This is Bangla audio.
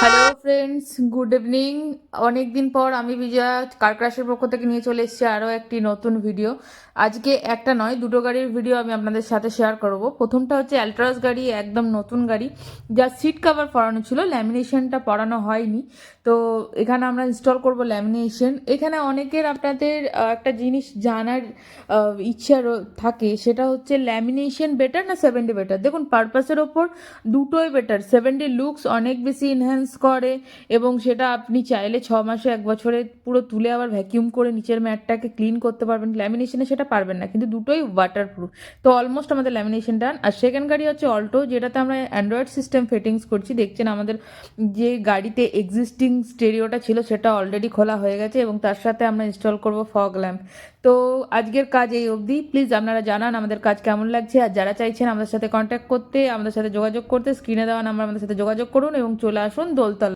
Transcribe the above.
Hello friends, good evening. অনেক দিন পর আমি বিজয়া কার ক্রাশের পক্ষ থেকে নিয়ে চলে এসেছি আরও একটি নতুন ভিডিও। আজকে একটা নয়, দুটো গাড়ির ভিডিও আমি আপনাদের সাথে শেয়ার করব। প্রথমটা হচ্ছে অ্যালট্রাস গাড়ি, একদম নতুন গাড়ি, যার সিট কভার পরানো ছিল, ল্যামিনেশনটা পরানো হয়নি। তো এখানে আমরা ইনস্টল করব ল্যামিনেশন। এখানে অনেকের আপনাদের একটা জিনিস জানার ইচ্ছা থাকে, সেটা হচ্ছে ল্যামিনেশন বেটার না 70 বেটার। দেখুন, পারপাসের ওপর দুটোই বেটার। 70 লুকস অনেক বেশি ইনহ্যান্স করে এবং সেটা আপনি চাইলে 6 মাসে 1 বছরে পুরো তুলে আবার ভ্যাকিউম করে নিচের ম্যাটটাকে ক্লিন করতে পারবেন। ল্যামিনেশনে সেটা পারবেন না, কিন্তু দুটোই ওয়াটারপ্রুফ। তো অলমোস্ট আমাদের ল্যামিনেশন ডান। আর সেকেন্ড গাড়ি হচ্ছে অল্টো, যেটাতে আমরা অ্যান্ড্রয়েড সিস্টেম ফিটিংস করছি। দেখছেন আমাদের যে গাড়িতে এক্সিস্টিং স্টেরিওটা ছিল সেটা অলরেডি খোলা হয়ে গেছে এবং তার সাথে আমরা ইনস্টল করব ফগ ল্যাম্প। তো আজকের কাজ এই অবধি। প্লিজ আপনারা জানান আমাদের কাজ কেমন লাগছে, আর যারা চাইছেন আমাদের সাথে কন্ট্যাক্ট করতে, আমাদের সাথে যোগাযোগ করতে, স্ক্রিনে দেওয়া নাম্বার আমাদের সাথে যোগাযোগ করুন এবং চলে আসুন দোলতলা।